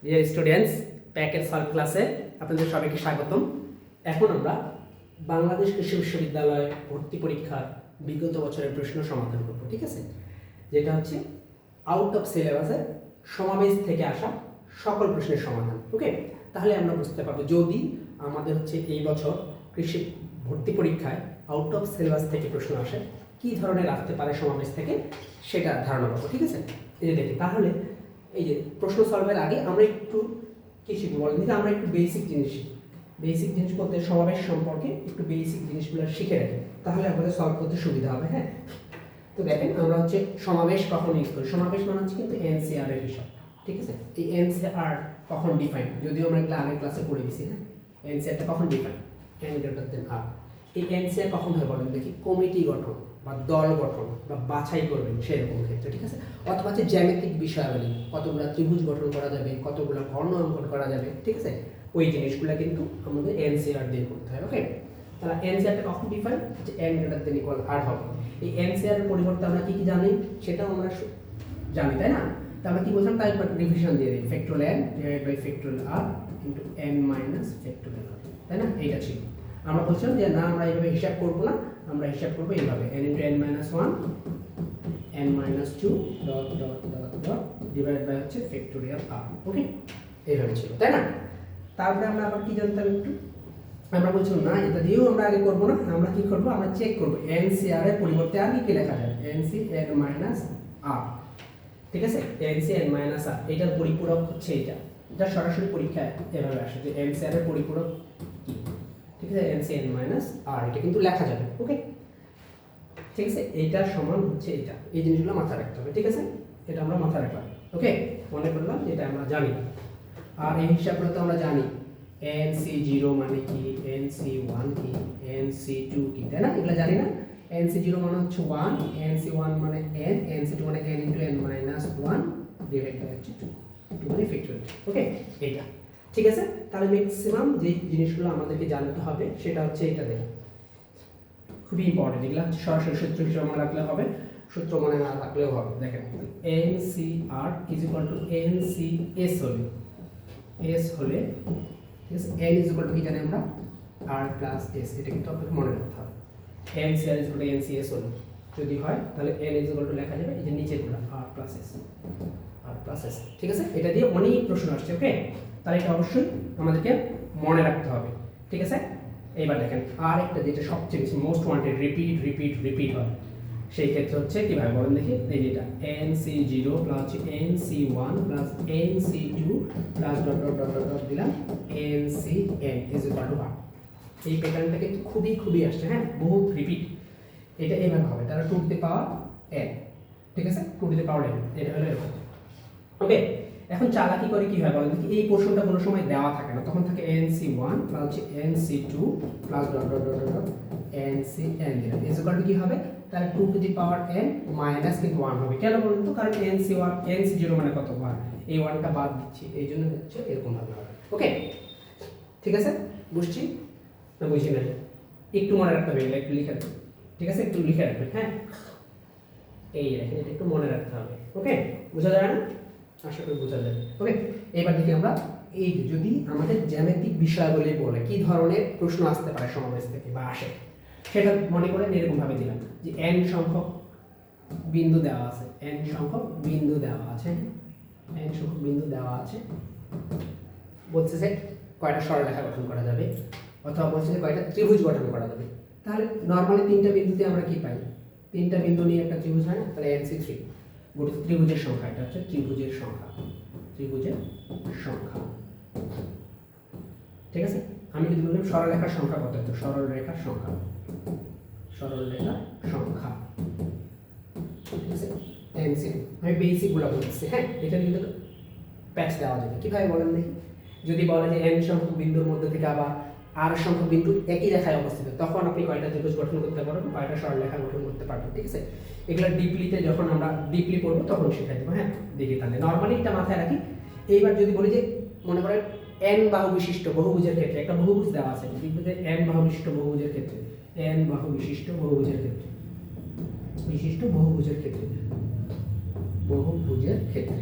Dear students, প্যাকের solve ক্লাসে আপনাদের সবাইকে স্বাগতম। এখন আমরা বাংলাদেশ কৃষি বিশ্ববিদ্যালয় ভর্তি পরীক্ষার বিগত বছরের প্রশ্ন সমাধান করব, ঠিক আছে? যেটা হচ্ছে আউট অফ সিলেবাসের সমাবেশ থেকে আসা সকল প্রশ্নের সমাধান। ওকে, তাহলে আমরা বুঝতে পারবো যদি আমাদের হচ্ছে এই বছর কৃষি ভর্তি পরীক্ষায় আউট অফ সিলেবাস থেকে প্রশ্ন আসে, কী ধরনের আসতে পারে সমাবেশ থেকে সেটা ধারণা পাবো, ঠিক আছে? এই যে দেখি, তাহলে এই যে প্রশ্ন সলভের আগে আমরা একটু কি শিখবো বলেন দেখি, আমরা একটু বেসিক জিনিস শিখি। বেসিক জিনিস বলতে সমাবেশ সম্পর্কে একটু বেসিক জিনিসগুলো শিখে রাখি, তাহলে আমাদের সলভ করতে সুবিধা হবে। হ্যাঁ, তো দেখেন আমরা হচ্ছে সমাবেশ কখন ইউজ করি। সমাবেশ মানে হচ্ছে কিন্তু এনসিআর এর হিসাব, ঠিক আছে? এই এনসিআর কখন ডিফাইন, যদিও আমরা এগুলো আগের ক্লাসে পড়ে গেছি। হ্যাঁ, এনসিআরটা কখন ডিফাইন, এন গ্রেটার দেন আর। এই এনসিআর কখন হয় বলেন দেখি, কমিটি গঠন বা দল গঠন বা বাছাই করবেন সেরকম ক্ষেত্রে, ঠিক আছে? অথবা হচ্ছে জ্যামিতিক বিষয়াবলী, কতগুলো ত্রিভুজ গঠন করা যাবে, কতগুলো কর্ণ অঙ্কন করা যাবে, ঠিক আছে? ওই জিনিসগুলো কিন্তু আমাদের এনসিআর দিয়ে করতে হয়। ওকে, তাহলে এনসিআরটা কখন ডিফাইন, যে এন গ্রেটার দেন ইকুয়াল আর হবে। এই এনসিআর এর পরিবর্তে আমরা কি কি জানি সেটাও আমরা জানি, তাই না? তো আমরা কি বলছিলাম, তাই রিভিশন দিয়ে দিই, factorial n divide by factorial r into n minus factorial r, তাই না? এইটা ছিল। আমরা বলছিলাম যে না, আমরা এইভাবে হিসাব করবো না, আমরা হিসাব করবো এইভাবে, n into n minus one n minus two dot dot dot dot divide by হচ্ছে ফ্যাক্টোরিয়াল আর। ওকে, এইভাবে ছিল, তাই না? তারপরে আমরা আবার কি জানতাম একটু, আমরা বলছিলাম না এটা দিয়েও আমরা আগে করবো না, আমরা কি করবো, আমরা চেক করবো NCR এর পরিবর্তে আর কি লেখা যায়, NCN মাইনাস আর, ঠিক আছে? NCN মাইনাস আর, এটার পরিপূরক হচ্ছে এটা। এটা সরাসরি পরীক্ষায় এভাবে আসে যে NCR এর পরিপূরক কি, ঠিক আছে? NCN মাইনাস আর, এটা কিন্তু লেখা যাবে। ওকে, ঠিক আছে? এইটা সমান হচ্ছে এটা, এই জিনিসগুলো মাথায় রাখতে হবে, ঠিক আছে? এটা আমরা মাথায় রাখলাম। ওকে, মনে করলাম এটা আমরা জানি। আর এই হিসাবগুলো তো আমরা জানি, NC0 মানে কি, NC1 কি, NC2 কি, তাই না? এগুলো জানি না? NC0 মানে হচ্ছে 1, NC1 মানে n, NC2 মানে n into n minus 1 divide by হচ্ছে 2, 2 মানে ফ্যাক্টরিয়াল। ওকে, এইটা ঠিক আছে? তাহলে ম্যাক্সিমাম যে জিনিসগুলো আমাদেরকে জানতে হবে সেটা হচ্ছে এটা দেখে, খুবই ইম্পর্টেন্ট। এগুলো হচ্ছে সরাসরি সূত্র হিসেবে মনে রাখলে হবে, সূত্র মনে না রাখলেও হবে। দেখেন, NCR is equal two NCS হলে, S হলে, ঠিক আছে? N ইজ ইকুয়াল টু কি জানি আমরা, R প্লাস S, এটা কিন্তু আপনাকে মনে রাখতে হবে। NCR is equal two NCS হলে যদি হয়, তাহলে N ইজ ইকুয়াল টু লেখা যাবে এই যে নিচেরগুলো R plus S, R plus S, ঠিক আছে? এটা দিয়ে অনেক প্রশ্ন আসছে। ওকে, তাহলে এটা অবশ্যই আমাদেরকে মনে রাখতে হবে, ঠিক আছে? এইবার দেখেন আর একটা যেটা সবচেয়ে বেশি most wanted, repeat repeat repeat হয়, সেই ক্ষেত্রে হচ্ছে কিভাবে বলেন দেখি, এই যেটা NC0 plus NC1 plus NC2 plus dot dot dot dot দিলাম NCN ইজ ইকুয়াল টু আর। এই প্যাটার্নটা কিন্তু খুবই খুবই আসছে। হ্যাঁ, বহু রিপিট। এটা এইভাবে হবে, তাহলে 2 টু দি পাওয়ার n, ঠিক আছে? 2 টু দি পাওয়ার n, এটা হলো এরকম। ওকে, এখন চালাকি করে কি হয় বলেন দেখি, এই পোর্শনটা কোনো সময় দেওয়া থাকে না, তখন থাকে NC1 plus NC2 plus dot dot dot dot NCN দিলাম ইজ ইকুয়াল টু কি হবে, তাহলে 2 to the power n minus কিন্তু 1 হবে। কেন বলুন তো, কারণ NC0 মানে কত, 1, এই 1টা বাদ দিচ্ছি, এই জন্য হচ্ছে এরকম ভাবে হবে। ওকে, ঠিক আছে? বুঝছি না বুঝি না, একটু মনে রাখতে হবে, একটু লিখে রাখবেন, ঠিক আছে? একটু লিখে রাখবেন। হ্যাঁ, এই রাখেন, এটা একটু মনে রাখতে হবে। ওকে, বোঝা যায় না? আশা করি বোঝা যাবে। ওকে, এবার দেখি আমরা এই যদি আমাদের জ্যামিতিক বিষয়াবলী বলে কি ধরনের প্রশ্ন আসতে পারে সমাবেশ থেকে বা আসে, সেটা মনে করেন এরকম ভাবে দিলাম যে n সংখ্যক বিন্দু দেওয়া আছে, n সংখ্যক বিন্দু দেওয়া আছে, n সংখ্যক বিন্দু দেওয়া আছে, বলছে যে কয়টা সরলরেখা গঠন করা যাবে, অথবা বলছে যে কয়টা ত্রিভুজ গঠন করা যাবে। তাহলে নরমালি তিনটা বিন্দুতে আমরা কি পাই, তিনটা বিন্দু নিয়ে একটা ত্রিভুজ হয় না? তাহলে NC3 গঠিত ত্রিভুজের সংখ্যা, এটা হচ্ছে ত্রিভুজের সংখ্যা, ত্রিভুজের সংখ্যা, ঠিক আছে? আমি যদি বললাম সরলরেখার সংখ্যা কত, তো সরলরেখার সংখ্যা, সরলরেখার সংখ্যা, ঠিক আছে? NC, আমি বেসিক গুলো বলতেছি। হ্যাঁ, এটা কিন্তু প্যাচ দেওয়া যাবে কিভাবে বলেন দেখি, যদি বলে যে n সংখ্যক বিন্দুর মধ্যে থেকে আবার r সংখ্যক বিন্দু একই রেখায় অবস্থিত, তখন আপনি কয়টা ত্রিভুজ গঠন করতে পারবেন, কয়টা সরলরেখা গঠন করতে পারবেন, ঠিক আছে? এগুলো ডিপলিতে যখন আমরা ডিপলি পড়বো তখন শেখাই দেবো। হ্যাঁ, দেখি তাহলে নর্মালি এটা মাথায় রাখি। এইবার যদি বলি যে মনে করেন n বাহু বিশিষ্ট বহুভুজের ক্ষেত্রে, একটা বহুভুজ দেওয়া আছে, যে n বাহু বিশিষ্ট বহুভুজের ক্ষেত্রে, n বাহু বিশিষ্ট বহুভুজের ক্ষেত্রে, বিশিষ্ট বহুভুজের ক্ষেত্রে, বহুভুজের ক্ষেত্রে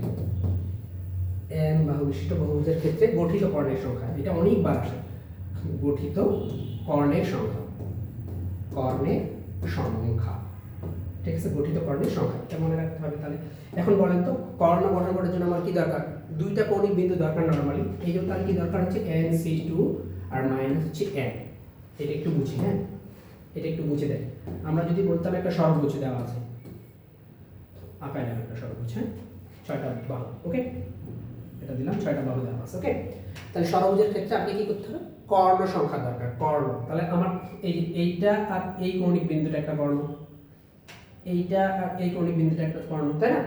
n বাহু বিশিষ্ট বহুভুজের ক্ষেত্রে গঠিত কর্ণের সংখ্যা, এটা অনেকবার আসে, গঠিত কর্ণের সংখ্যা, কর্ণের সংখ্যা, ঠিক আছে, গঠিত কর্ণের সংখ্যা, এটা মনে রাখতে হবে। তাহলে এখন বলেন তো কর্ণ গঠন করার জন্য আমার কি দরকার? দুইটা কৌণিক বিন্দু দরকার নরমালি, এই জন্য তাহলে কি দরকার হচ্ছে NC2 আর মাইনাস হচ্ছে n। এটা একটু বুঝি, হ্যাঁ এটা একটু বুঝে দেয়। আমরা যদি বলতাম একটা ষড়ভুজ দেওয়া আছে, আঁকায় দেওয়া একটা ষড়ভুজ, হ্যাঁ 6টা বাহু, ওকে এটা দিলাম 6টা বাহু দেওয়া আছে, ওকে। তাহলে ষড়ভুজের ক্ষেত্রে আপনি কি করতে হবে? কর্ণ সংখ্যা দরকার, কর্ণ। তাহলে আমার এইটা আর এই কৌণিক বিন্দুটা একটা কর্ণ, এইটা আর এই কৌণিক বিন্দুটা একটা কর্ণ, তাই না?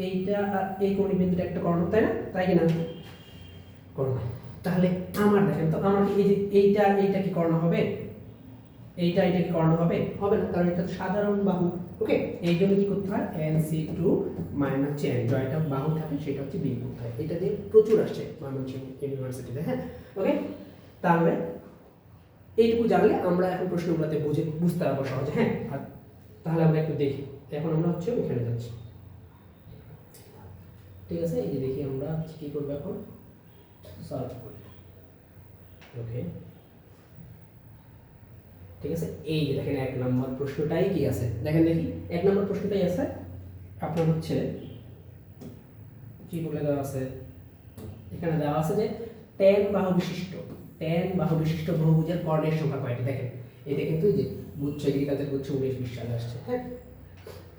এইটা আর এই কৌণিক বিন্দুটা একটা কর্ণ, তাই না? তাই কি না? কর্ণ। তাহলে আমার দেখেন তো আমার এই যে এইটা এইটা কি কর্ণ হবে? এইটা কি কর্ণ হবে? হবে না, কারণ এটা সাধারণ বাহু, ওকে। এই জন্য কি করতে হয়? NC2 মাইনাস n, জয়টা বাহু থাকে সেটা হচ্ছে বিয়োগ করতে হয়। এটা দিয়ে প্রচুর আসছে ময়মনসিংহ ইউনিভার্সিটিতে, হ্যাঁ ওকে। তাহলে এইটুকু জানলে আমরা এখন প্রশ্নগুলোতে বুঝতে পারবো সহজে, হ্যাঁ। আর তাহলে আমরা একটু দেখি, এখন আমরা হচ্ছে ওখানে যাচ্ছি, ঠিক আছে। এই যে দেখি আমরা কি করবো এখন, সলভ করি, ওকে ঠিক আছে। এই যে দেখেন 1 নম্বর প্রশ্নটাই কি আছে, দেখেন দেখি 1 নম্বর প্রশ্নটাই আছে আপনার হচ্ছে কি বলে দেওয়া আছে, এখানে দেওয়া আছে যে tan বাহু বিশিষ্ট বহুভুজের কর্ণের সংখ্যা কয়টি। দেখেন এটা কিন্তু যে গুচ্ছ এগ্রিকালচার গুচ্ছ 19-20 সালে আসছে, হ্যাঁ।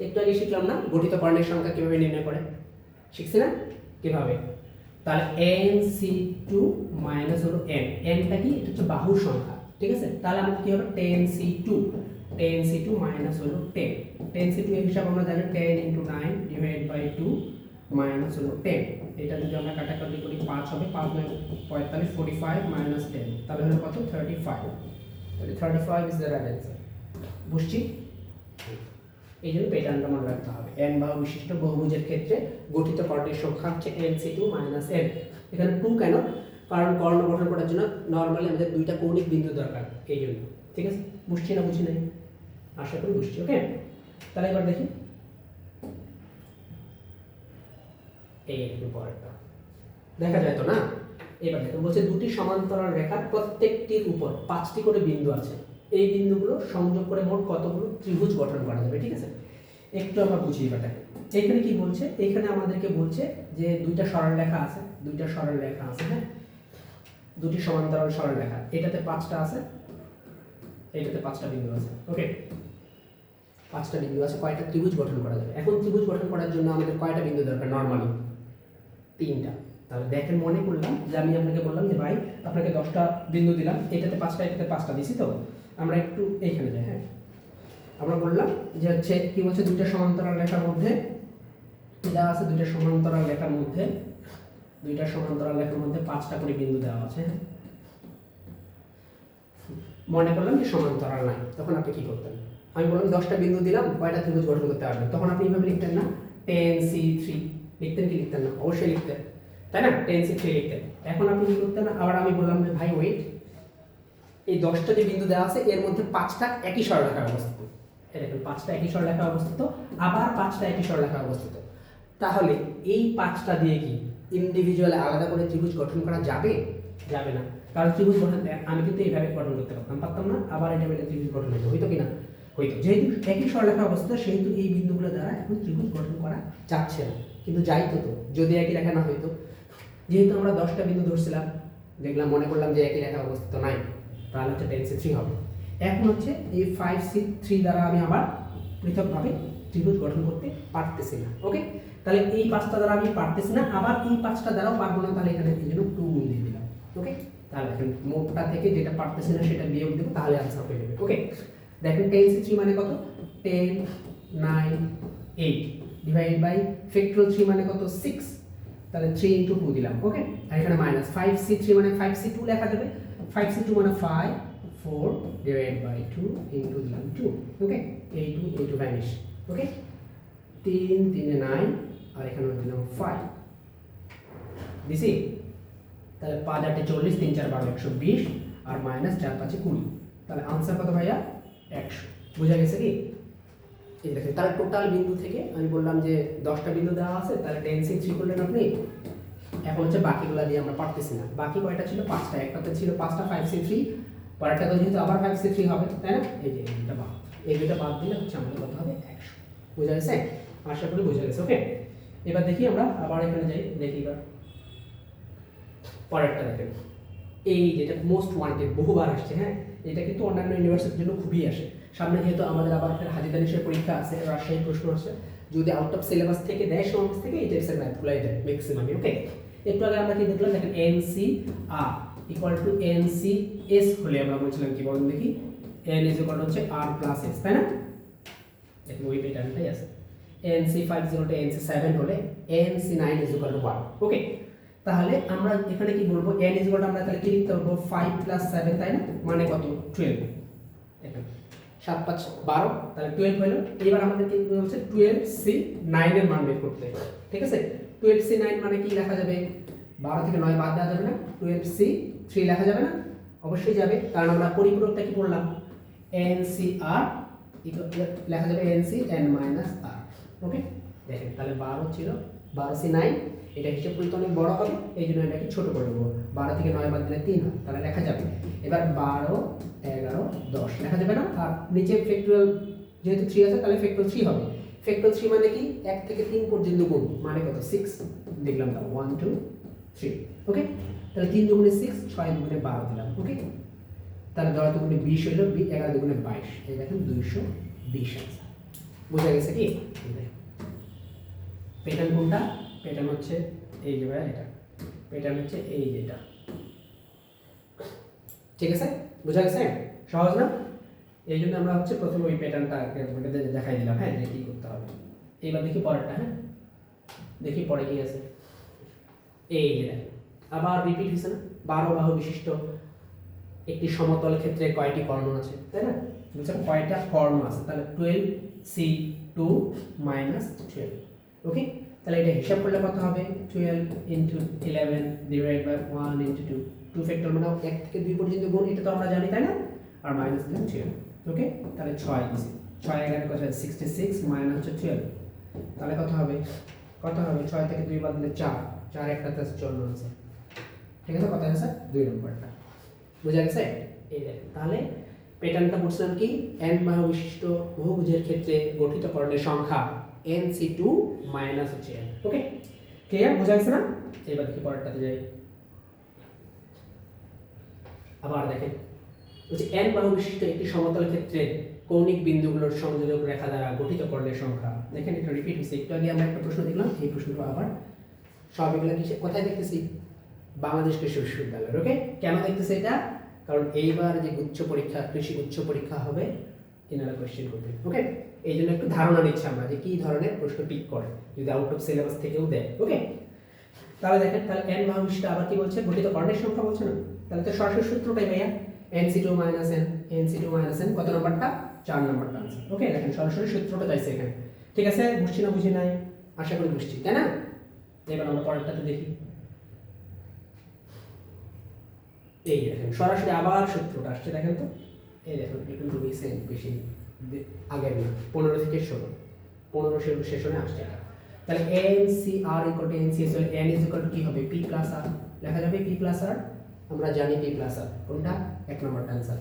একটু আগে শিখলাম না গঠিত কর্ণের সংখ্যা কিভাবে নির্ণয় করে, শিখছি না কিভাবে? তাহলে NC2 মাইনাস হলো n, nটা কি? এটা হচ্ছে বাহুর সংখ্যা, ঠিক আছে। তাহলে আমাদের কি হবে? tan C2 মাইনাস হলো 10, tan C2 এর হিসাব আমরা জানি 10 × 9 ডিভাইড বাই 2 মাইনাস হলো 10। এটা যদি আমরা কাটাকাটি করি 5 হবে, 5 9 45, 45 মাইনাস 10, তাহলে হলো কত? 35। তাহলে 35 ইজ দ্য রাইট অ্যান্সার। বুঝছি? এই জন্য প্যাটার্নটা মনে রাখতে হবে। n বাহু বিশিষ্ট বহুভুজের ক্ষেত্রে গঠিত কর্ণের সংখ্যা হচ্ছে NC2 মাইনাস n। এখানে 2 কেন? কারণ কর্ণ গঠন করার জন্য নরমালি আমাদের দুইটা কৌণিক বিন্দু দরকার, এই জন্য, ঠিক আছে। বুঝছি না বুঝি নাই? আশা করি বুঝছি, ওকে। তাহলে এবার দেখি এই পরেরটা, দেখা যায় তো না? এবার দেখো বলছে দুটি সমান্তরাল রেখার প্রত্যেকটির উপর 5টি করে বিন্দু আছে, এই বিন্দুগুলো সংযোগ করে মোট কতগুলো ত্রিভুজ গঠন করা যাবে, ঠিক আছে। একটু আমরা বুঝি ব্যাপারটা। এখানে কি বলছে? এখানে আমাদেরকে বলছে যে দুইটা সরল রেখা আছে, হ্যাঁ, দুটি সমান্তরাল সরল রেখা, এটাতে 5টা আছে, এটাতে 5টা বিন্দু আছে, ওকে। 5টা বিন্দু আছে, কয়টা ত্রিভুজ গঠন করা যাবে? এখন ত্রিভুজ গঠন করার জন্য আমাদের কয়টা বিন্দু দরকার? নরমালি 3টা। তাহলে দেখেন মনে করলাম যে আমি আপনাকে বললাম যে ভাই আপনাকে 10টা বিন্দু দিলাম, এটাতে 5টা এটাতে 5টা দিছি, তো আমরা একটু এইখানে যাই, হ্যাঁ। আমরা বললাম যে হচ্ছে কি বলছে, দুইটা সমান্তরাল রেখার মধ্যে দেওয়া আছে, দুইটা সমান্তরাল রেখার মধ্যে 5টা করে বিন্দু দেওয়া আছে, হ্যাঁ। মনে করলাম যে সমান্তরাল নাই, তখন আপনি কি করতেন? আমি বললাম 10টা বিন্দু দিলাম, কয়টা ত্রিভুজ গঠন করতে পারবেন? তখন আপনি এইভাবে লিখতেন না, tan C3 লিখতেন কি লিখতেন না? অবশ্যই লিখতেন, তাই না? tan C3 লিখতেন। এখন আপনি কি করতেন? আবার আমি বললাম যে ভাই ওয়েট, এই 10টা যে বিন্দু দেওয়া আছে এর মধ্যে 5টা একই সরলরেখায় অবস্থিত, এই দেখুন 5টা একই সরলরেখায় অবস্থিত, আবার 5টা একই সরলরেখায় অবস্থিত। তাহলে এই 5টা দিয়ে কি ইন্ডিভিজুয়ালি আলাদা করে ত্রিভুজ গঠন করা যাবে? যাবে না, কারণ ত্রিভুজ গঠন আমি কিন্তু এইভাবে গঠন করতে পারতাম না, আবার এটা বেলে ত্রিভুজ গঠন হইতো কি না? হইতো। যেহেতু একই সরলরেখা অবস্থিত সেহেতু এই বিন্দুগুলো দ্বারা এখন ত্রিভুজ গঠন করা যাচ্ছে না, কিন্তু যাইতো তো যদি একই রেখা না হইতো। যেহেতু আমরা 10টা বিন্দু ধরছিলাম, দেখলাম মনে করলাম যে একই রেখা অবস্থিত নাই, তাহলে হচ্ছে tan C3 হবে। এখন হচ্ছে এই 5C3 দ্বারা আমি আবার পৃথকভাবে ত্রিভুজ গঠন করতে পারতেছি না, ওকে। তাহলে এই 5টা দ্বারা আমি পারতেছি না, আবার এই 5টা দ্বারাও পারবো না, তাহলে এখানে এই জন্য 2 গুণ দিয়ে দিলাম, ওকে। তাহলে দেখেন মোটটা থেকে যেটা পারতেছি না সেটা বিয়োগ দেবো, তাহলে আনসার হয়ে যাবে, ওকে। দেখেন tan C3 মানে কত? 10 9 8 ডিভাইড বাই ফ্যাক্টরিয়াল 3 মানে কত? 6, তাহলে 3 × 2 দিলাম, ওকে। আর এখানে মাইনাস 5C3 মানে 5C2 লেখা যাবে, 5C2 মানে 5 4 ডিভাইড বাই 2 ইনটু দিলাম 2, ওকে। এই 2 ভ্যানিশ, ওকে। 3 3 9 আর এখানে দিলাম 5 দিছি, তাহলে 5 8 40 3 4 12 120 আর মাইনাস 4 5 20, তাহলে आंसर কত ভাইয়া? 100। বুঝা গেছে কি? এই দেখেন তাহলে টোটাল বিন্দু থেকে আমি বললাম যে 10টা বিন্দু দেওয়া আছে, তাহলে tan C3 করলেন আপনি এখন হচ্ছে বাকিগুলো দিয়ে আমরা পারতেছি না। বাকি কয়টা ছিল? 5টা। একটাতে ছিল 5টা 5C3, পরেরটা তো যেহেতু আবার 5C3 হবে, তাই না? এই যে এইটা বাদ, এই দুইটা বাদ দিলে হচ্ছে আমাদের কত হবে? 100। বোঝা গেছে? আশা করি বোঝা গেছে। ওকে, এবার দেখি আমরা আবার এখানে যাই, দেখি এবার পরেরটা দেখেন। এই যেটা মোস্ট ওয়ান্টেড, বহুবার আসছে, হ্যাঁ, এটা কিন্তু অন্যান্য ইউনিভার্সিটির জন্য খুবই আসে। সামনে যেহেতু আমাদের আবার হাজি দানিশের পরীক্ষা আছে, রাজশাহী প্রশ্ন আসে, যদি আউট অফ সিলেবাস থেকে দেয়, সমাজ থেকে এই টাইপসের ম্যাথগুলাই দেয় ম্যাক্সিমামই। ওকে, একটু আগে আমরা কি দেখলাম? দেখেন NCR ইকুয়াল টু NCS হলে আমরা বলছিলাম কি, বলেন দেখি, N ইজ ইকুয়াল হচ্ছে R প্লাস S, তাই না? দেখুন ওই প্যাটার্নটাই আছে। NC5 is equal two NC7 হলে NC9 ইজ ইকুয়াল টু 1। ওকে, তাহলে আমরা এখানে কি বলবো? N ইজ ইকুয়াল টু আমরা তাহলে কি লিখতে পারবো? 5 প্লাস 7, তাই না? মানে কত? 12। দেখেন 7 5 12, তাহলে 12 হলো। এবার আমাদের কি বলছে? 12C9 এর মান বের করতে হবে, ঠিক আছে? 12C9 মানে কি লেখা যাবে? 12 থেকে 9 বাদ দেওয়া যাবে না? 12C3 লেখা যাবে না? অবশ্যই যাবে, কারণ আমরা পরিপূরকটা কি বললাম? NCR লেখা যাবে NCN মাইনাস R। ওকে, দেখেন তাহলে 12 ছিল 12C9, এটা হিসেব করতে অনেক বড় হবে, এই জন্য এটাকে ছোট করে দেবো। 12 থেকে 9 বাদ দিলে 3 হয়, তাহলে লেখা যাবে। এবার 12 11 10 লেখা যাবে না? আর নিচে ফ্যাক্টরিয়াল যেহেতু 3 আছে, তাহলে ফ্যাক্টরিয়াল 3 হবে। ফ্যাক্টরিয়াল 3 মানে কি? 1 থেকে 3 পর্যন্ত গুণ, মানে কত? 6 দেখলাম, তাও 1 2 3। ওকে, তাহলে 3 দুগুণে 6, 6 দুগুণে 12 দিলাম। ওকে, তাহলে 10 দুগুণে 20 হলো, 11 দুগুণে 22, এই দেখেন 220 আনসার। বুঝা গেছে কি? প্যাটার্ন কোনটা? প্যাটার্ন হচ্ছে এই যে ভাই, এটা প্যাটার্ন হচ্ছে এই যেটা, ঠিক আছে? বুঝা গেছে? সহজ না? এই জন্য আমরা হচ্ছে প্রথমে ওই প্যাটার্নটা দেখাই দিলাম, হ্যাঁ, যে কি করতে হবে। এইবার দেখি পরেরটা, হ্যাঁ, দেখি পরে কি আছে। এই যে আবার রিপিট হয়েছে না? 12 বাহু বিশিষ্ট একটি সমতল ক্ষেত্রে কয়টি কর্ণ আছে, তাই না? বুঝছেন কয়টা কর্ণ আছে? তাহলে 12C2 মাইনাস 12। ওকে, তাহলে এটা হিসাব করলে কত হবে? 12 into 11 divide by 1 into 2, 2 factor মানে 1 থেকে 2 পর্যন্ত গুণ, এটা তো আমরা জানি, তাই না? আর মাইনাস দিলাম 12। ওকে, তাহলে 6 দিছি, 6 11 কত হয়? 66 মাইনাস হচ্ছে 12, তাহলে কত হবে? কত হবে? 6 থেকে 2 বাদ দিলে 4, 4 একটাতে আছে 54 আছে, ঠিক আছে? কত আছে? 2 নম্বরটা। বুঝা গেছে? এই দেখেন, তাহলে প্যাটার্নটা বুঝলাম কি? n বাহু বিশিষ্ট বহুভুজের ক্ষেত্রে গঠিত কর্ণের সংখ্যা NC2 মাইনাস হচ্ছে n। ওকে, ক্লিয়ার? বুঝা গেছে না? এবার দেখি পরেরটাতে যাই। আবার দেখেন, বলছে n বাহু বিশিষ্ট একটি সমতল ক্ষেত্রে কৌণিক বিন্দুগুলোর সংযোজক রেখা দ্বারা গঠিত কর্ণের সংখ্যা। দেখেন এটা রিপিট হচ্ছে, একটু আগে আমরা একটা প্রশ্ন দেখলাম, এই প্রশ্নটা আবার সব এগুলো কি কোথায় দেখতেছি? বাংলাদেশ কৃষি বিশ্ববিদ্যালয়। ওকে, কেন দেখতেছে এটা? কারণ এইবার যে উচ্চ পরীক্ষা, কৃষি উচ্চ পরীক্ষা হবে, এনারা কোয়েশ্চেন করবে। ওকে, এই জন্য একটু ধারণা নিচ্ছি আমরা যে কি ধরনের প্রশ্ন পিক করে, যদি আউট অফ সিলেবাস থেকেও দেয়। ওকে, তাহলে দেখেন, তাহলে n বাহু বিশিষ্ট আবার কি বলছে? গঠিত কর্ণের সংখ্যা বলছে না? তাহলে তো সরাসরি সূত্রটাই ভাইয়া, NC2 minus n, NC2 minus n, কত নম্বরটা? 4 নম্বরটা আনসার। ওকে, দেখেন সরাসরি সূত্রটা চাইছে এখানে, ঠিক আছে? বুঝছি না বুঝি নাই? আশা করি বুঝছি, তাই না? এবার আমরা পরেরটাতে দেখি। এই দেখেন সরাসরি আবার সূত্রটা আসছে, দেখেন তো, এই দেখেন কিন্তু রিসেন্ট, বেশি আগের না, 15 থেকে 16, 15 সেশনে আসছে এটা। তাহলে NCR ইকুয়াল টু NCS হলে n ইজ ইকুয়াল টু কি হবে? P প্লাস R লেখা যাবে, P প্লাস R, আমরা জানি P প্লাস R কোনটা? 1 নম্বরটা आंसर।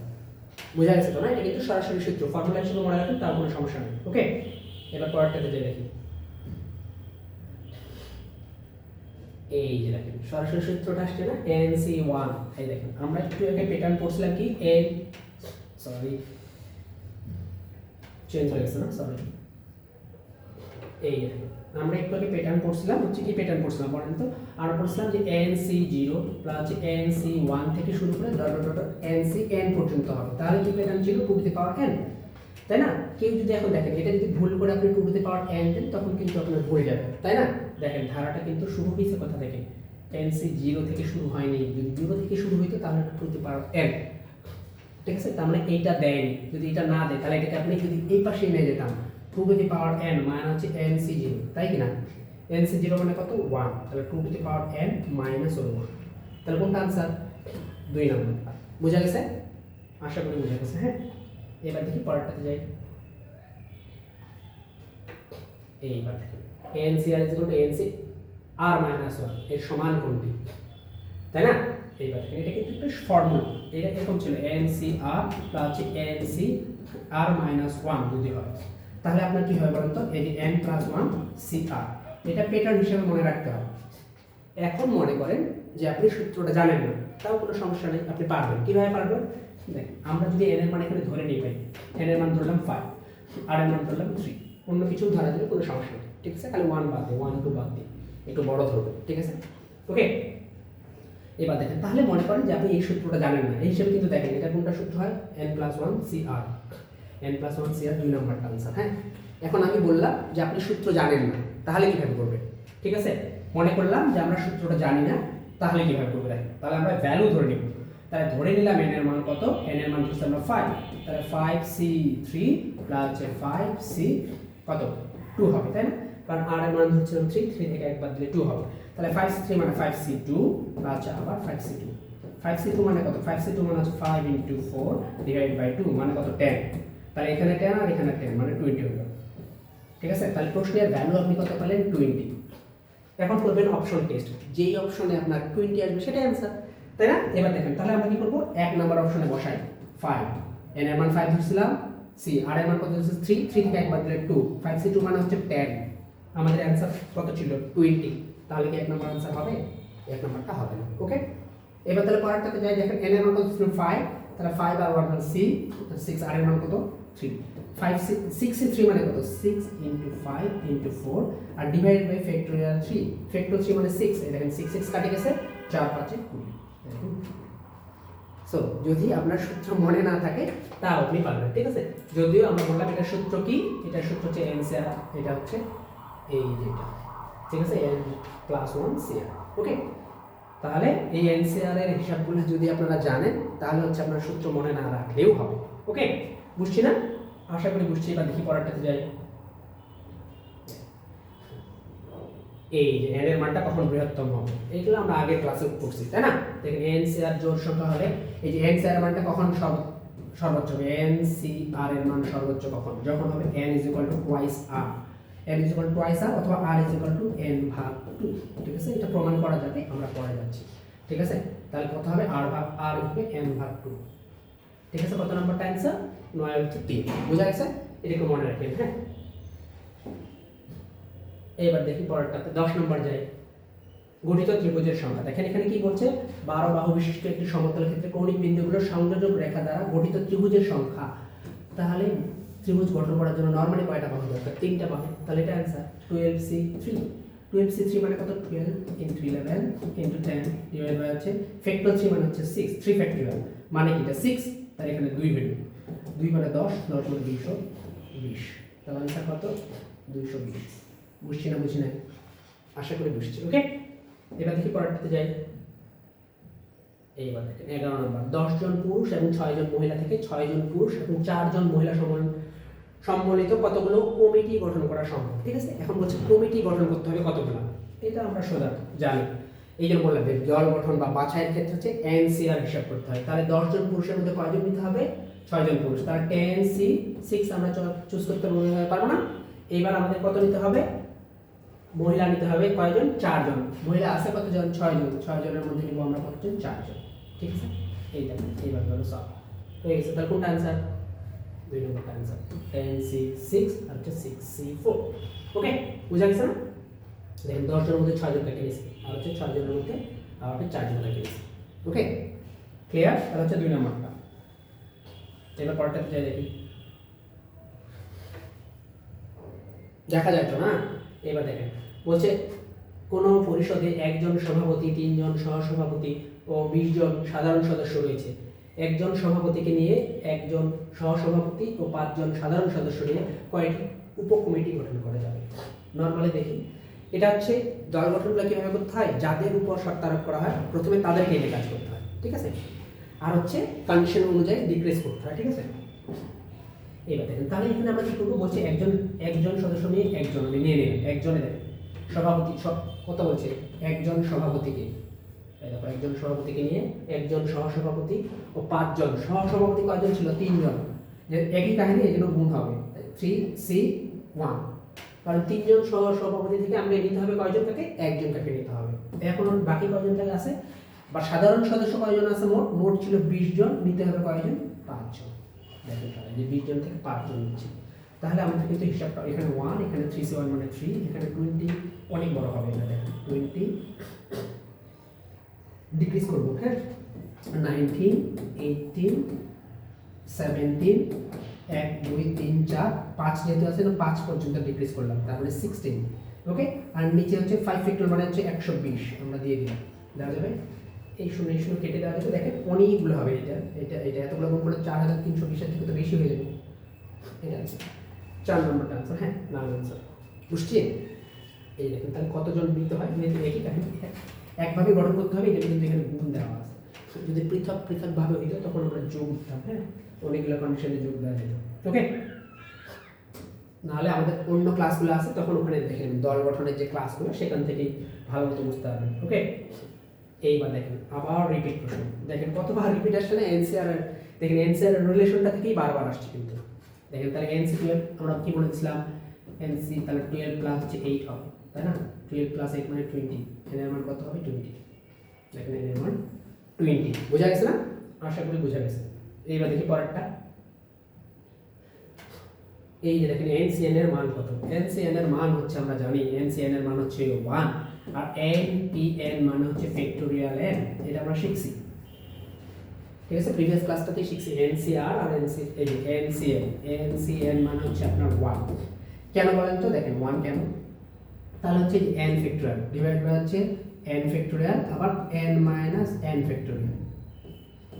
বুঝা গেছে তো না? এটা কিন্তু সরাসরি সূত্র, ফর্মুলা হিসেবে মনে রাখবেন, তার কোনো সমস্যা নেই। ওকে, এবার পরেরটাতে যাই দেখি। এই যে দেখেন সরাসরি সূত্রটা আসছে না? NC1। এই দেখেন আমরা একটু আগে প্যাটার্ন পড়ছিলাম কি? সরি চেঞ্জ হয়ে গেছে না? সরি, এই দেখেন আমরা একটু আগে প্যাটার্ন পড়ছিলাম, হচ্ছে কি প্যাটার্ন পড়ছিলাম বলেন তো? আমরা পড়ছিলাম যে NC0 প্লাস NC1 থেকে শুরু করে NCN পর্যন্ত হবে, তাহলে কি প্যাটার্ন ছিল? 2 টু দি পাওয়ার n, তাই না? কেউ যদি এখন দেখেন এটা যদি ভুল করে আপনি 2 টু দি পাওয়ার n দেন, তখন কিন্তু আপনার ভুল যাবে, তাই না? দেখেন ধারাটা কিন্তু শুরু হয়েছে কোথা থেকে? NC0 থেকে শুরু হয়নি, যদি 0 থেকে শুরু হইতো তাহলে 2 টু দি পাওয়ার n, ঠিক আছে? তার মানে এইটা দেয়নি, যদি এটা না দেয় তাহলে এটাকে আপনি যদি এই পাশে নিয়ে যেতাম, 2 টু দি পাওয়ার n মানে হচ্ছে NC0, তাই কি না? NC0 মানে কত? 1, তাহলে 2 to the power n minus 1, তাহলে কোনটা आंसर? 2 নম্বরটা। বুঝা গেছে? আশা করি বুঝা গেছে। হ্যাঁ, এবার দেখি পরেরটাতে যাই। এইবার দেখি NCR is equal to NC r minus one এর সমান কোনটি, তাই না? এইবার দেখেন এটা কিন্তু একটা ফর্মুলা, এটা এরকম ছিল এন সি আর প্লাস হচ্ছে এন সি আর মাইনাস ওয়ান যদি হয়, তাহলে আপনার কি হয় বলেন তো, এই যে এন প্লাস ওয়ান সি আর, এটা প্যাটার্ন হিসেবে মনে রাখতে হবে। এখন মনে করেন যে আপনি সূত্রটা জানেন না, তাও কোনো সমস্যা নেই, আপনি পারবেন। কীভাবে পারবেন? দেখেন আমরা যদি এন এর মান এখানে ধরে নিই ভাই, এন এর মান ধরলাম 5, আর এর মান ধরলাম 3, অন্য কিছু ধরা যাবে কোনো সমস্যা নেই, ঠিক আছে? খালি 1 বাদ দিয়ে 1 2 বাদ দিয়ে একটু বড় ধরবে, ঠিক আছে? ওকে, এবার দেখেন তাহলে মনে করেন যে আপনি এই সূত্রটা জানেন না, এই হিসেবে কিন্তু দেখেন এটা কোনটা সূত্র হয়, n প্লাস ওয়ান সি আর, n প্লাস ওয়ান সি আর 2 নম্বরটা আনসার। হ্যাঁ, এখন আমি বললাম যে আপনি সূত্র জানেন না, তাহলে কীভাবে করবেন? ঠিক আছে, মনে করলাম যে আমরা সূত্রটা জানি না, তাহলে কীভাবে করবো দেখেন, তাহলে আমরা ভ্যালু ধরে নিব। তাহলে ধরে নিলাম n এর মান কত, n এর মান হচ্ছে আমরা 5, তাহলে 5c3 প্লাস 5c কত 2 হবে, তাই না? কারণ r এর মান হচ্ছে 3, 3 থেকে একবার দিলে 2 হবে, তাহলে 5c3 মানে 5c2 প্লাস আবার 5c2, 5c2 মানে কত, 5c2 মানে হচ্ছে 5 × 4 ডিভাইড বাই 2 মানে কত 10, তাহলে এখানে 10 আর এখানে 10 মানে 20 হলো, ঠিক আছে? তাহলে প্রশ্নের ভ্যালু আপনি কত পেলেন, 20। এখন করবেন অপশন টেস্ট, যেই অপশনে আপনার 20 আসবে সেটাই অ্যান্সার, তাই না? এবার দেখেন তাহলে আমরা কি করব, 1 নাম্বার অপশনে বসাই 5, n এর মান 5 ধরছিলাম, c r এর মান কত হচ্ছে 3, 3 থেকে একবার দিলে 2, 5c2 মানে হচ্ছে 10, আমাদের অ্যান্সার কত ছিল 20, তাহলে কি 1 নাম্বার অ্যান্সার হবে? 1 নাম্বারটা হবে না। ওকে, এবার তাহলে পরেরটাতে যাই, দেখেন n এর মান কত ছিল 5, তাহলে 5 আর 1 হল c, 6 r এর মান কত 3, 6c3 মানে কত 6 × 5 × 4 আর ডিভাইড বাই ফ্যাক্টরিয়াল 3, ফ্যাক্টর 3 মানে 6, এই দেখেন 6 6 কাটে গেছে, 4 5 20। সো যদি আপনার সূত্র মনে না থাকে তাও আপনি পারবেন, ঠিক আছে? যদিও আমরা বললাম এটা সূত্র কি, এটা সূত্র হচ্ছে n সি আর, এটা হচ্ছে এই যেটা, ঠিক আছে, n প্লাস 1 সি আর। ওকে, তাহলে এই n সি আর এর হিসাবগুলো যদি আপনারা জানেন তাহলে হচ্ছে আপনার সূত্র মনে না রাখলেও হবে। ওকে, বুঝছি না? আশা করি বুঝছি। এবার দেখি পরেরটাতে যাই, এই যে n এর মানটা কখন বৃহত্তম হবে, এইগুলো আমরা আগের ক্লাসে পড়ছি, তাই না? দেখেন n সি আর জোড় সংখ্যা হলে এই যে n সি আর মানটা কখন সর্বোচ্চ হবে, n সি আর এর মান সর্বোচ্চ কখন, যখন হবে n twice r, n twice r অথবা r n ভাগ 2, ঠিক আছে? এটা প্রমাণ করা যাবে, আমরা পরে যাচ্ছি, ঠিক আছে? তাহলে কত হবে, r ভাগ r হবে n ভাগ 2, ঠিক আছে? কত নাম্বারটা অ্যানসার, 9 হচ্ছে 3, বুঝা গেছে? এটাকে মনে রাখবেন। হ্যাঁ, এবার দেখি পরেরটাতে 10 নম্বর যাই, গঠিত ত্রিভুজের সংখ্যা। দেখেন এখানে কি বলছে, 12 বাহু বিশিষ্ট একটি সমতল ক্ষেত্রে কৌণিক বিন্দুগুলোর সংযোজক রেখা দ্বারা গঠিত ত্রিভুজের সংখ্যা। তাহলে ত্রিভুজ গঠন করার জন্য নরমালি কয়টা বাহু দরকার, 3টা বাহু, তাহলে এটা অ্যানসার 12c3, 12c3 মানে কত 12 × 11 × 10 ডিভাইড বাই হচ্ছে ফ্যাক্টর 3 মানে হচ্ছে 6, 3 ফ্যাক্টরিয়াল মানে কি এটা 6, তাহলে এখানে 2 হলো, 2 মানে 10, 10 মানে 220, তাহলে অ্যানসার কত 220। বুঝছি না, বুঝি না? আশা করি বুঝছি। ওকে, এবার দেখি পরেরটাতে যাই। এইবার দেখেন 11 নম্বর, 10 জন পুরুষ এবং 6 জন মহিলা থেকে 6 জন পুরুষ এবং 4 জন মহিলা সম্বলিত কতগুলো কমিটি গঠন করা সম্ভব, ঠিক আছে? এখন বলছে কমিটি গঠন করতে হবে কতগুলো, এটা আমরা সোজা জানি, এই জন্য বললাম দল গঠন বা বাছাইয়ের ক্ষেত্রে হচ্ছে এনসিআর হিসাব করতে হয়। তাহলে 10 জন পুরুষের মধ্যে কয়জন নিতে হবে, 6 জন পুরুষ, তাহলে 10c6 আমরা চুজ করতে পারবো না। এইবার আমাদের কত নিতে হবে, মহিলা নিতে হবে কয়জন, 4 জন, মহিলা আছে কতজন, 6 জন, 6 জনের মধ্যে নিব আমরা কতজন, 4 জন, ঠিক আছে? এই দেখেন এইবার হলো সব হয়ে গেছে। তাহলে কোনটা অ্যানসার, 2 নম্বরটা অ্যানসার, 10c6 আর হচ্ছে 6c4। ওকে, বুঝা গেছে না? দেখেন 10 জনের মধ্যে 6 জন কেটে গেছে, আর হচ্ছে 6 জনের মধ্যে আর হচ্ছে 4 জন কেটে গেছে। ওকে, ক্লিয়ার? তাহলে হচ্ছে 2 নম্বরটা। এবার পরেরটাতে যাই দেখি, দেখা যায় তো না? এবার দেখেন বলছে কোনো পরিষদে একজন সভাপতি, 3 জন সহসভাপতি ও 20 জন সাধারণ সদস্য রয়েছে। একজন সভাপতিকে নিয়ে একজন সহসভাপতি ও 5 জন সাধারণ সদস্য নিয়ে কয়েকটি উপকমিটি গঠন করা যাবে। নরমালি দেখি এটা হচ্ছে দল গঠনগুলো কীভাবে করতে হয়, যাদের উপর শর্ত আরোপ করা হয় প্রথমে তাদেরকে নিয়ে কাজ করতে হয়, ঠিক আছে? আর হচ্ছে কন্ডিশন অনুযায়ী ডিক্রিজ করতে হয়, ঠিক আছে? এবার দেখেন তাহলে এখানে আমরা কি করবো, বলছে একজন সদস্য নিয়ে একজন নিয়ে নেবেন, একজনে দেখেন সভাপতি কত বলছে, একজন সভাপতিকে, দেখো একজন সভাপতিকে নিয়ে একজন সহসভাপতি ও 5 জন সহসভাপতি, কয়জন ছিল, 3 জন, যে একই কাহিনী এই জন্য গুণ হবে 3c1, কারণ তিনজন সভাপতি থেকে আমরা নিতে হবে কয়জনকে, একজনকে নিতে হবে। এখন বাকি কয়জনটাকে আছে বা সাধারণ সদস্য কয়জন আছে, মোট ছিল 20 জন, নিতে হবে কয়জন, 5 জন। দেখেন তাহলে যে 20 জন থেকে 5 জন নিচ্ছি, তাহলে আমাদের কিন্তু হিসাবটা এখানে 1, এখানে 3 1 মানে 3, এখানে 20 অনেক বড় হবে, এটা দেখেন 20 ডিক্রিজ করবো, হ্যাঁ 19 18 17 1 2 3 4 5 যেহেতু আছে না 5 পর্যন্ত ডিক্রিজ করলাম, তারপরে 16। ওকে, আর নিচে হচ্ছে 5 ফ্যাক্টর মানে হচ্ছে 120 আমরা দিয়ে দিলাম, দেওয়া যাবে। এই শূন্য কেটে দেওয়া যাবে। দেখেন অনেকগুলো হবে, এটা এতগুলো গুণ করলে 4320 থেকে তো বেশি হয়ে যাবে। এটা আছে 4 নম্বরটা আনসার, হ্যাঁ না আনসার বুঝছি। এই দেখেন তাহলে কতজন নিতে হয়, যেহেতু একই কাহিনী একভাবে গঠন করতে হবে, এটা কিন্তু এখানে গুণ দেওয়া আছে। যদি পৃথকভাবে হইতো তখন আমরা যোগ দিতাম, হ্যাঁ অনেকগুলো কন্ডিশনে যোগ দেওয়া যেত। ওকে, নাহলে আমাদের অন্য ক্লাসগুলো আছে তখন ওখানে দেখেন দল গঠনের যে ক্লাসগুলো সেখান থেকেই ভালো মতো বুঝতে পারবেন। ওকে, এইবার দেখেন আবার রিপিট প্রশ্ন, দেখেন কতবার রিপিট আসছে না এনসিআর। দেখেন এনসিআর রিলেশনটা থেকেই বারবার আসছে কিন্তু। দেখেন তাহলে এনসি 12 আমরা কি বলেছিলাম, এনসি তাহলে 12 প্লাস হচ্ছে 8 হবে, তাই না? 12 প্লাস 8 মানে 20, এর মান কত হবে 20। দেখেন এর মান 20, বোঝা গেছে না? আশা করি বোঝা গেছে। এইবার দেখি পরেরটা, এই যে দেখেন এনসিএন এর মান কত। এনসিএন এর মান হচ্ছে আমরা জানি এনসিএন এর মান হচ্ছে 1 আর এনপিএন মানে হচ্ছে ফ্যাক্টোরিয়াল n, এটা আমরা শিখছি, ঠিক আছে? প্রিভিয়াস ক্লাসটাতেই শিখছি এনসিআর আর এনসি, এই যে এনসিএন, এনসিএন মানে হচ্ছে আপনার 1। কেন বলেন তো? দেখেন 1 কেন, তাহলে হচ্ছে n ফ্যাক্টোরিয়াল ডিভাইড বাই হচ্ছে n ফ্যাক্টোরিয়াল আবার n মাইনাস n ফ্যাক্টোরিয়াল,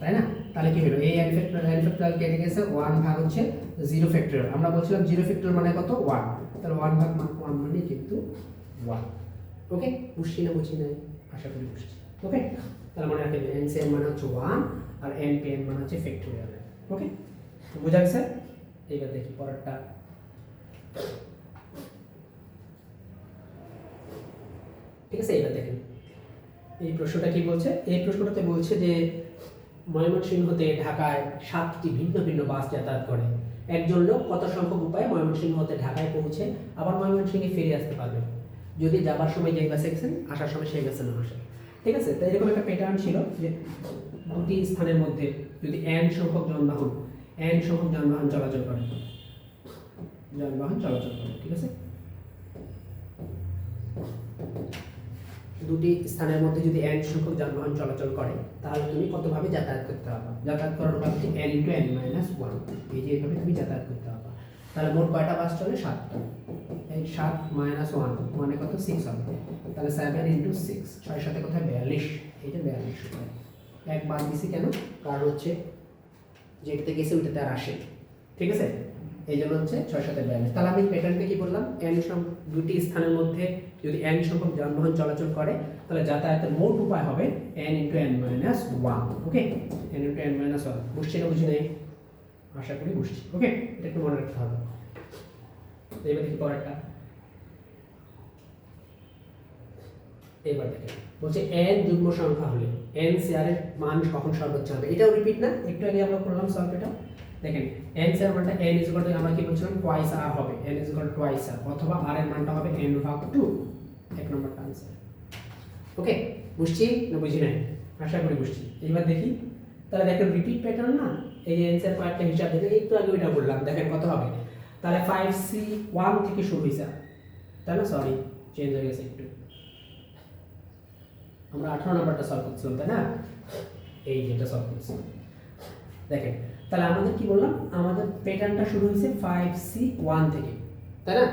তাই না? তাহলে কি হলো, এই n ফ্যাক্টোরিয়াল কেটে গেছে, 1 ভাগ হচ্ছে 0 ফ্যাক্টোরিয়াল। আমরা বলছিলাম 0 ফ্যাক্টোরিয়াল মানে কত, 1, তাহলে 1 ভাগ 1 মানে কিন্তু 1। ওকে, বুঝছি না বুঝি নাই? আশা করি বুঝছি। ওকে, তাহলে মনে রাখবেন এনসিএন মানে হচ্ছে 1 আর এনপিএন মানে হচ্ছে ফ্যাক্টোরিয়াল। ওকে, বোঝা গেছে? এইবার দেখি পরেরটা, ঠিক আছে? এইবার দেখেন এই প্রশ্নটা কি বলছে। এই প্রশ্নটাতে বলছে যে ময়মনসিংহ হতে ঢাকায় 7টি ভিন্ন ভিন্ন বাস যাতায়াত করে। একজন লোক কত সংখ্যক উপায়ে ময়মনসিংহ হতে ঢাকায় পৌঁছে আবার ময়মনসিংহে ফিরে আসতে পারবে যদি যাবার সময় যেই বাসে গেছেন আসার সময় সেই বাসে না আসে? ঠিক আছে, তো এরকম একটা প্যাটার্ন ছিল যে দুটি স্থানের মধ্যে যদি n সংখ্যক যানবাহন চলাচল করে, ঠিক আছে? দুটি স্থানের মধ্যে যদি n সংখ্যক যানবাহন চলাচল করে তাহলে তুমি কতভাবে যাতায়াত করতে পারবা? যাতায়াত করার উপায় হচ্ছে n × n - 1, এই যে এইভাবে তুমি যাতায়াত করতে পারবা। তাহলে মোট কয়টা বাস চলে? 7টা। এই 7 - 1 মানে কত? 6 হবে। তাহলে 7 × 6, 6 সাথে কোথায় 42, এই যে 42 উপায়। এক বাদ দিছি কেন? কারণ হচ্ছে যেটাতে গেছে ওইটাতে আর আসে, ঠিক আছে? এই জন্য হচ্ছে 6 7 42। তাহলে আমি প্যাটার্নটা কি বললাম, দুটি স্থানের মধ্যে যদি n সংখ্যক যানবাহন চলাচল করে তাহলে যাতায়াতের মোট উপায় হবে n × n - 1। ওকে, n × n - 1 বুঝছি না বুঝি নাই? আশা করি বুঝছি। ওকে, এটা একটু মনে রাখতে হবে। এবার দেখি পরেরটা, এবার দেখেন বলছে n যুগ্ম সংখ্যা হলে এনসিআর এর মান কখন সর্বোচ্চ হবে? এটাও রিপিট না, একটু আগে আমরা করলাম সলভ। এটা দেখেন এনসিআর মানটা n আমরা কি বলছিলাম, টুয়াইস r হবে, n টুয়াইস r, অথবা r এর মানটা হবে n ভাগ 2, এক নম্বরটা आंसर। ওকে, বুঝছি না বুঝি নাই? আশা করি বুঝছি। এবার দেখি, তাহলে দেখেন রিপিট প্যাটার্ন না, এই যে এনসিআর কয়েকটা হিসাব দেখেন, একটু আগে ওইটা বললাম, দেখেন কত হবে। তাহলে 5c1 থেকে শুরু হইছে, তাই না? সরি, চেঞ্জ হয়ে গেছে একটু, আমরা 18 নম্বরটা সলভ করছিলাম, তাই না? এই যেটা সলভ করছিলাম দেখেন, তাহলে আমাদের কি বললাম, আমাদের প্যাটার্নটা শুরু হয়েছে 5c1 থেকে, তাই না?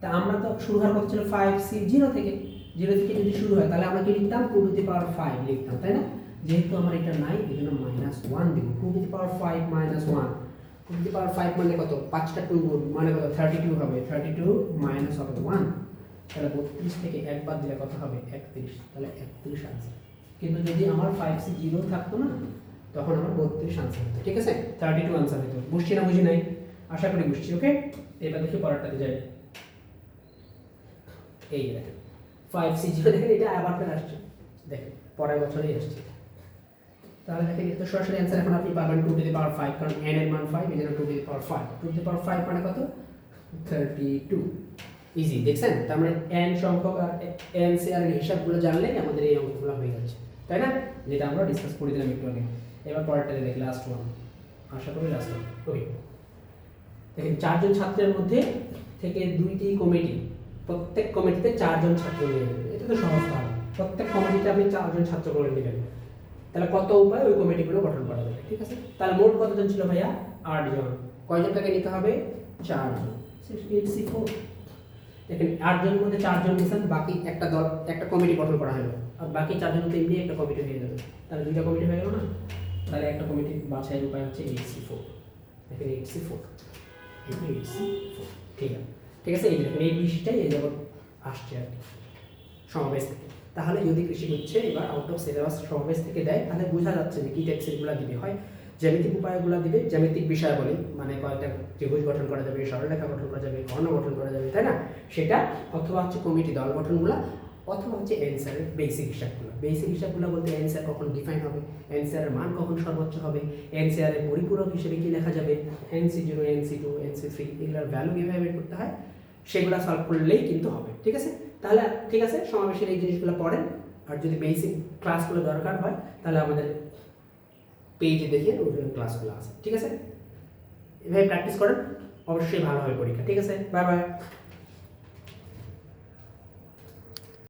তা আমরা তো শুরু হওয়ার কথা ছিল 5c0 থেকে, 0 থেকে যদি শুরু হয় তাহলে আমরা কি লিখতাম, 2^5 লিখতাম, তাই না? যেহেতু আমার এটা নাই এই জন্য -1 দিব, 2^5 - 1, 2^5 মানে কত, 5টা 2 গুণ মানে কত, 32 হবে, 32 মাইনাস হবে 1, তাহলে 32 থেকে 1 বাদ দিলে কত হবে, 31, তাহলে 31 आंसर। কিন্তু যদি আমার 5c0 থাকতো না তখন আমার 32 आंसर হতো, ঠিক আছে? 32 आंसर হতো। বুঝছি না বুঝি নাই? আশা করি বুঝছি। ওকে, এবার দেখি পরেরটাতে যাই। এই দেখেন 5c0 দেখেন, এটা আবার ফের আসছে, দেখেন পরের বছরই আসছে। তাহলে দেখেন এটা সরাসরি आंसर এখন আপনি পাবেন 2^5, কারণ n এর মান 5, এজন্য 2^5, 2^5 মানে কত, 32। ইজি দেখছেন, তার মানে এন সংখ্যক আর এনসিআর এর হিসাবগুলো জানলেই আমাদের এই অঙ্কগুলো হয়ে যাচ্ছে, তাই না? যেটা আমরা ডিসকাস করে দিলাম একটু আগে। এবার পরেরটা দেখি, লাস্ট ওয়ান, আশা করি লাস্ট ওয়ান। ওকে, দেখেন 4 জন ছাত্রের মধ্যে থেকে 2টি কমিটি, প্রত্যেক কমিটিতে 4 জন ছাত্র নিয়ে নেবেন। এটা তো সহজ কাজ, প্রত্যেক কমিটিতে আপনি 4 জন ছাত্র করে নেবেন, তাহলে কত উপায় ওই কমিটিগুলো গঠন করা যাবে, ঠিক আছে? তাহলে মোট কতজন ছিল ভাইয়া? 8 জন। কয়জন টাকা নিতে হবে? 4 জন। 8C4। দেখেন 8 জনের মধ্যে 4 জন নিছেন, বাকি একটা দল, একটা কমিটি গঠন করা হলো, আর বাকি 4 জন তো এমনি একটা কমিটি হয়ে যাবে, তাহলে 2টা কমিটি হয়ে গেল না? তাহলে একটা কমিটি বাছাইয়ের উপায় হচ্ছে 8C4। দেখেন 8C4, এটা 8C4, ঠিক আছে? ঠিক আছে, এই দেখেন এই বিষয়টাই এই যাবত আসছে আর কি সমাবেশ থেকে। তাহলে যদি কৃষি হচ্ছে এবার আউট অফ সিলেবাস সমাবেশ থেকে দেয়, তাহলে বোঝা যাচ্ছে যে কি টাইপসেরগুলো দিবে, হয় জ্যামিতিক উপায়গুলো দিবে, জ্যামিতিক বিষয়াবলী মানে কয়েকটা ত্রিভুজ গঠন করা যাবে, সরলরেখা গঠন করা যাবে, কর্ণ গঠন করা যাবে, তাই না? সেটা, অথবা হচ্ছে কমিটি দল গঠনগুলো, অথবা হচ্ছে অ্যান্সারের বেসিক হিসাবগুলো। বেসিক হিসাবগুলো বলতে অ্যান্সার কখন ডিফাইন হবে, অ্যান্সারের মান কখন সর্বোচ্চ হবে, অ্যান্সারের পরিপূরক হিসেবে কি লেখা যাবে, NC0, NC2, NC3 এগুলোর ভ্যালু কীভাবে বের করতে হয়, সেগুলো সলভ করলেই কিন্তু হবে, ঠিক আছে? তাহলে ঠিক আছে, সমাবেশের এই জিনিসগুলো পড়েন, আর যদি বেসিক ক্লাসগুলো দরকার হয় তাহলে আমাদের পেজে দেখিয়ে ওইখানে ক্লাসগুলো আছে, ঠিক আছে? এভাবে প্র্যাকটিস করেন, অবশ্যই ভালো হবে পরীক্ষা, ঠিক আছে? Bye bye.